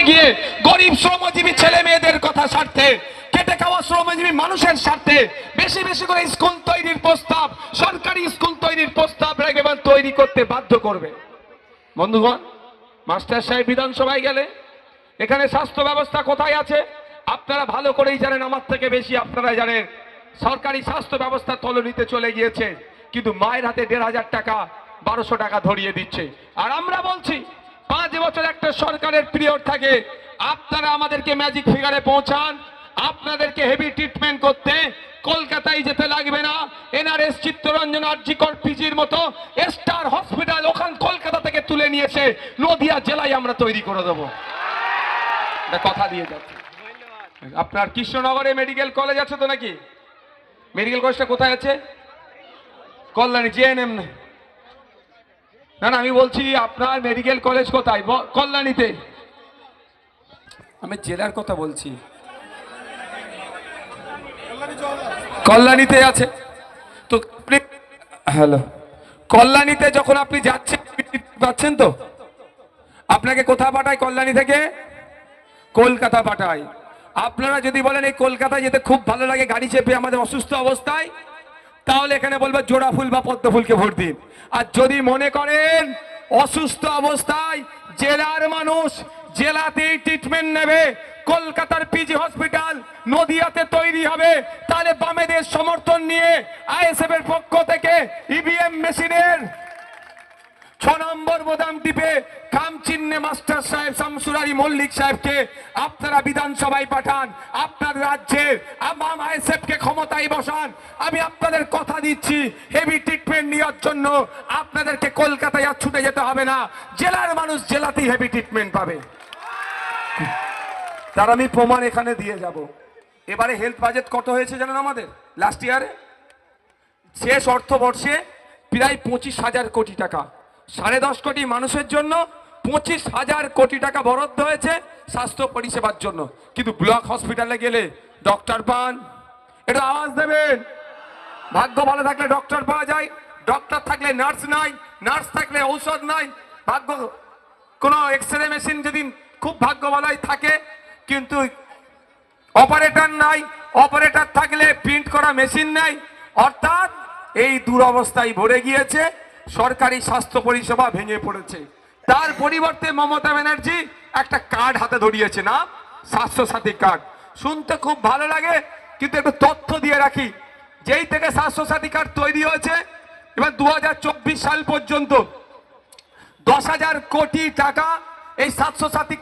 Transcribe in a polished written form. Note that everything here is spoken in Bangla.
গিয়ে গরিব শ্রমজীবী ছেলে মেয়েদের কথা স্বার্থে, খেটে খাওয়া শ্রমজীবী মানুষের স্বার্থে বেশি বেশি করে স্কুল তৈরির প্রস্তাব, সরকারি স্কুল তৈরির প্রস্তাব রেখে তৈরি করতে বাধ্য করবে। বন্ধুগণ, মাস্টার সাহেব বিধানসভায় গেলে এখানে স্বাস্থ্য ব্যবস্থা কোথায় আছে আপনারা ভালো করেই জানেন, আমার থেকে বেশি আপনারা জানেন। সরকারি স্বাস্থ্য ব্যবস্থা তলানিতে চলে গিয়েছে, কিন্তু মায়ের হাতে ১,৫০০ টাকা ১২০০ টাকা ধরিয়ে দিচ্ছে। আর আমরা বলছি ৫ বছর একটা সরকারের পিরিয়ড থাকে, আপনারা আমাদেরকে ম্যাজিক ফিগারে পৌঁছান, আপনাদেরকে হেভি ট্রিটমেন্ট করতে কলকাতায় যেতে লাগবে না। এনআরএস, চিত্তরঞ্জন, আরজিকর, পিজির মতো স্টার হসপিটাল ওখান কলকাতা থেকে তুলে নিয়েছে নদিয়া জেলায় আমরা তৈরি করে দেবো, কথা দিয়ে যাচ্ছে। আপনার কৃষ্ণনগরে মেডিকেল কলেজ আছে তো নাকি? মেডিকেল কলেজটা কোথায় আছে? কল্যাণী, জেএনএম না? না, আমি বলছি আপনার মেডিকেল কলেজ কোথায়? কল্যাণীতে। আমি জেলার কথা বলছি, কল্যাণীতে আছে তো। হ্যালো, কল্যাণীতে যখন আপনি যাচ্ছেন তো আপনাকে কোথায় পাঠায়? কল্যাণী থেকে কলকাতা পাঠায়। আপনারা যদি বলেন এই কলকাতায় যেতে খুব ভালো লাগে গাড়ি চেপে আমাদের অসুস্থ অবস্থায়, তাহলে এখানে বলবে জোড়া ফুল বা পদ্ম ফুলকে ভোট দিন। আর যদি মনে করেন অসুস্থ অবস্থায় জেলার মানুষ জেলাতেই ট্রিটমেন্ট নেবে, কলকাতার পিজি হসপিটাল নদিয়াতে তৈরি হবে, তাহলে বামেদের সমর্থন নিয়ে আইএসএফ এর পক্ষ থেকে ইভিএম মেশিনের ৬ নম্বর বোতাম টিপে খাম চিহ্নে মাস্টার সাহেব শামসুর আলী মল্লিক সাহেবকে আপনারা বিধানসভায় পাঠান, আপনার রাজ্যের আইএসএফকে ক্ষমতায় বসান। আমি আপনাদের কথা দিচ্ছি, হেভি ট্রিটমেন্ট নেওয়ার জন্য আপনাদেরকে কলকাতায় আর ছুটে যেতে হবে না, জেলার মানুষ জেলাতেই হেভি ট্রিটমেন্ট পাবে। তার আমি প্রমাণ এখানে দিয়ে যাব। এবারে হেলথ বাজেট কত হয়েছে জানেন আমাদের? লাস্ট ইয়ারে শেষ অর্থবর্ষে প্রায় ২৫,০০০ কোটি টাকা, ১০.৫ কোটি মানুষের জন্য ২৫,০০০ কোটি টাকা বরাদ্দ হয়েছে স্বাস্থ্য পরিষেবার জন্য। কিন্তু ব্লক হসপিটালে গেলে ডক্টর পান, এটা আওয়াজ দেবেন। ভাগ্য ভালো থাকলে ডক্টর পাওয়া যায়, ডক্টর থাকলে নার্স নাই, নার্স থাকলে ঔষধ নাই। ভাগ্য কোনো এক্সরে মেশিন যদি খুব ভাগ্য ভালোই থাকে, কিন্তু অপারেটর নাই, অপারেটর থাকলে প্রিন্ট করা মেশিন নাই। অর্থাৎ এই দুরবস্থায় ভরে গিয়েছে, সরকারি স্বাস্থ্য পরিষেবা ভেঙে পড়েছে। তার পরিবর্তে মমতা ব্যানার্জি একটা কার্ড হাতে ধরিয়েছে, না স্বাস্থ্য সাথী কার্ড। শুনতে খুব ভালো লাগে, কিন্তু একটু তথ্য দিয়ে রাখি। যেই থেকে স্বাস্থ্য সাথী কার্ড তৈরি হয়েছে, এবার ২০২৪ সাল পর্যন্ত ১০,০০০ কোটি টাকা এই স্বাস্থ্য সাথী